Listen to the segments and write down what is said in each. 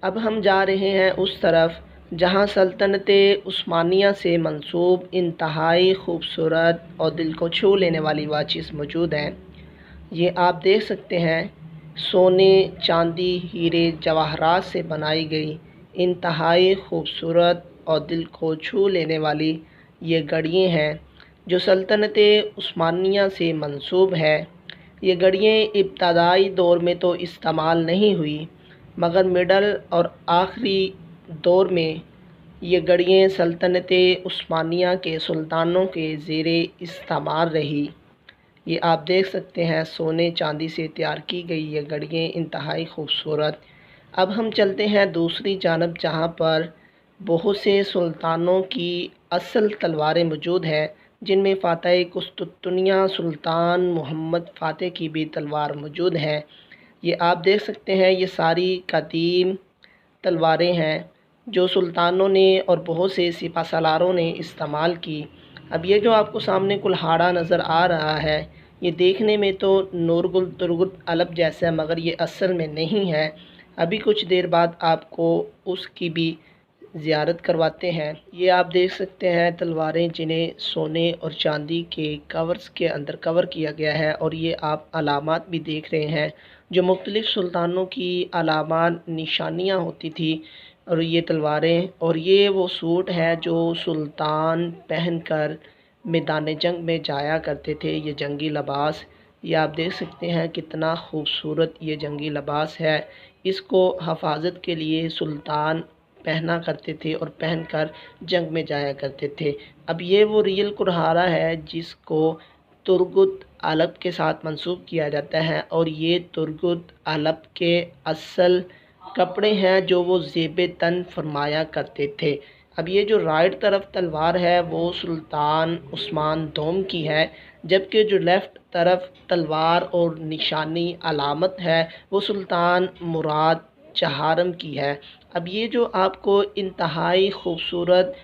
अब हम जा रहे हैं उस तरफ जहां सल्तनत उस्मानिया से मंसूब इंतहाई खूबसूरत और दिल को छू लेने वाली वाचिस मौजूद हैं। ये आप देख सकते हैं, सोने, चांदी, हीरे, जवाहरात से बनाई गई इंतहाई खूबसूरत और दिल को छू लेने वाली ये घड़ियाँ हैं जो सल्तनत उस्मानिया से मंसूब है। ये घड़ियाँ इब्तदाई दौर में तो इस्तेमाल नहीं हुई, मगर मिडल और आखिरी दौर में ये घड़ियाँ सल्तनत उस्मानिया के सुल्तानों के ज़ेरे इस्तेमाल रही। ये आप देख सकते हैं, सोने चांदी से तैयार की गई ये घड़ियाँ इंतहाई खूबसूरत। अब हम चलते हैं दूसरी जानब जहाँ पर बहुत से सुल्तानों की असल तलवारें मौजूद हैं, जिनमें फ़ातह कुस्तुतनिया सुल्तान मोहम्मद फ़ातह की भी तलवार मौजूद है। ये आप देख सकते हैं, ये सारी कदीम तलवारें हैं जो सुल्तानों ने और बहुत से सिपह सालारों ने इस्तेमाल की। अब ये जो आपको सामने कुल्हाड़ा नज़र आ रहा है, ये देखने में तो नूरगुल तुरगुल अलब जैसा है, मगर ये असल में नहीं है। अभी कुछ देर बाद आपको उसकी भी ज़ियारत करवाते हैं। ये आप देख सकते हैं तलवारें जिन्हें सोने और चांदी के कवर्स के अंदर कवर किया गया है, और ये आप अलामात भी देख रहे हैं जो मुख्तलिफ़ सुल्तानों की अलामात निशानियाँ होती थी। और ये तलवारें और ये वो सूट है जो सुल्तान पहनकर मैदान जंग में जाया करते थे। ये जंगी लिबास, ये आप देख सकते हैं कितना खूबसूरत ये जंगी लिबास है। इसको हफाजत के लिए सुल्तान पहना करते थे और पहनकर जंग में जाया करते थे। अब ये वो रियल कुल्हाड़ा है जिसको तुरगुत अलप के साथ मंसूब किया जाता है, और ये तुरगुत अलप के असल कपड़े हैं जो वो ज़ेब तन फरमाया करते थे। अब ये जो राइट तरफ तलवार है वो सुल्तान उस्मान दोम की है, जबकि जो लेफ़्ट तरफ तलवार और निशानी अलामत है वो सुल्तान मुराद चहारम की है। अब ये जो आपको इंतहाई खूबसूरत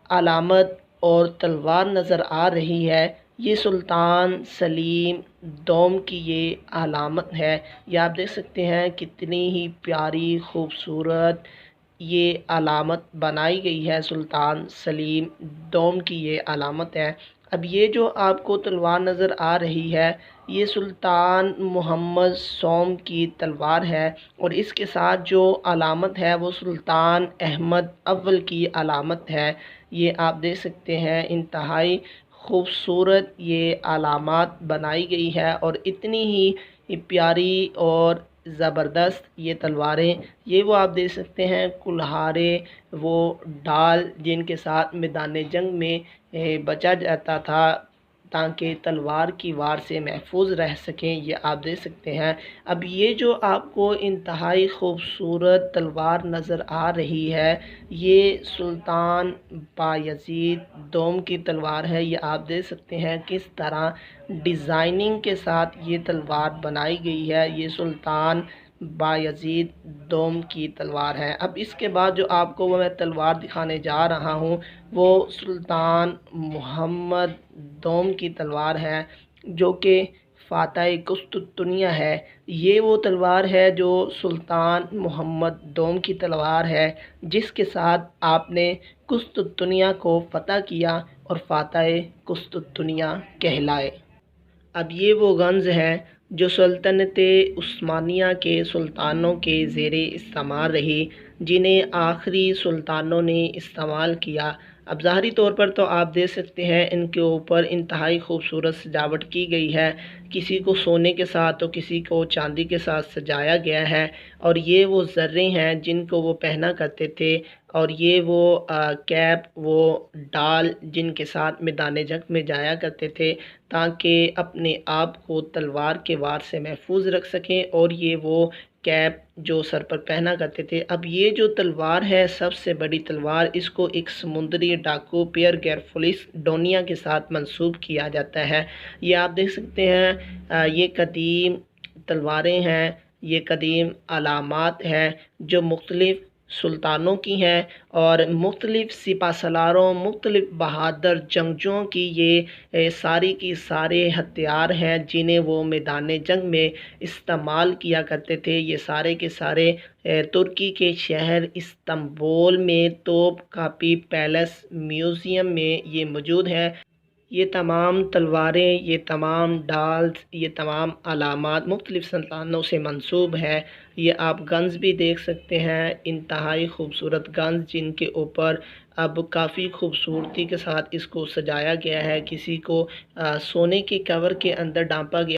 अलामत और तलवार नज़र आ रही है, ये सुल्तान सलीम दोम की ये अलामत है। ये आप देख सकते हैं कितनी ही प्यारी खूबसूरत ये अलामत बनाई गई है, सुल्तान सलीम दोम की ये अलामत है। अब ये जो आपको तलवार नज़र आ रही है, ये सुल्तान मोहम्मद सोम की तलवार है, और इसके साथ जो अलामत है वो सुल्तान अहमद अव्वल की अलामत है। ये आप देख सकते हैं इंतहाई खूबसूरत ये अलामत बनाई गई है, और इतनी ही प्यारी और ज़बरदस्त ये तलवारें। ये वो आप देख सकते हैं कुल्हाड़े, वो डाल जिनके साथ मैदान जंग में बचा जाता था ताकि तलवार की वार से महफूज रह सकें, ये आप देख सकते हैं। अब ये जो आपको इंतहाई खूबसूरत तलवार नज़र आ रही है, ये सुल्तान बायज़ीद दोम की तलवार है। ये आप देख सकते हैं किस तरह डिज़ाइनिंग के साथ ये तलवार बनाई गई है। ये सुल्तान बायज़ीद दोम की तलवार है। अब इसके बाद जो आपको वो मैं तलवार दिखाने जा रहा हूँ वो सुल्तान मोहम्मद दोम की तलवार है, जो कि फ़ातह कुस्तुतनिया है। ये वो तलवार है जो सुल्तान मोहम्मद दोम की तलवार है, जिसके साथ आपने कुस्तुतनिया को फ़तह किया और फ़ातह कुस्तुतनिया कहलाए। अब ये वो गंज हैं जो सल्तनत उस्मानिया के सुल्तानों के ज़ेरे इस्तेमाल रही, जिन्हें आखिरी सुल्तानों ने इस्तेमाल किया। अब ज़ाहरी तौर पर तो आप देख सकते हैं इनके ऊपर इंतहाई खूबसूरत सजावट की गई है। किसी को सोने के साथ तो किसी को चांदी के साथ सजाया गया है, और ये वो ज़र्रे हैं जिनको वो पहना करते थे, और ये वो कैप, वो डाल जिनके साथ मैदान जंग में जाया करते थे ताकि अपने आप को तलवार के वार से महफूज रख सकें, और ये वो कैप जो सर पर पहना करते थे। अब ये जो तलवार है सबसे बड़ी तलवार, इसको एक समुद्री डाकू पियर गैरफुलिस डोनिया के साथ मंसूब किया जाता है। ये आप देख सकते हैं ये कदीम तलवारें हैं, ये कदीम अलामात हैं जो मुख्तलिफ़ सुल्तानों की हैं और मुख्तलिफ़ सिपा सलारों, मुख्तलिफ़ बहादुर जंगजुओं की ये सारी की सारे हथियार हैं जिन्हें वो मैदान जंग में इस्तेमाल किया करते थे। ये सारे के सारे तुर्की के शहर इस्तांबुल में तोपकापी पैलेस म्यूज़ियम में ये मौजूद हैं। ये तमाम तलवारें, ये तमाम ढाल्स, ये तमाम अलामात मुख्तलिफ़ सल्तानों से मंसूब है। ये आप गन्स भी देख सकते हैं, इंतहाई खूबसूरत गन्स जिनके ऊपर अब काफ़ी खूबसूरती के साथ इसको सजाया गया है। किसी को सोने के कवर के अंदर ढाँपा गया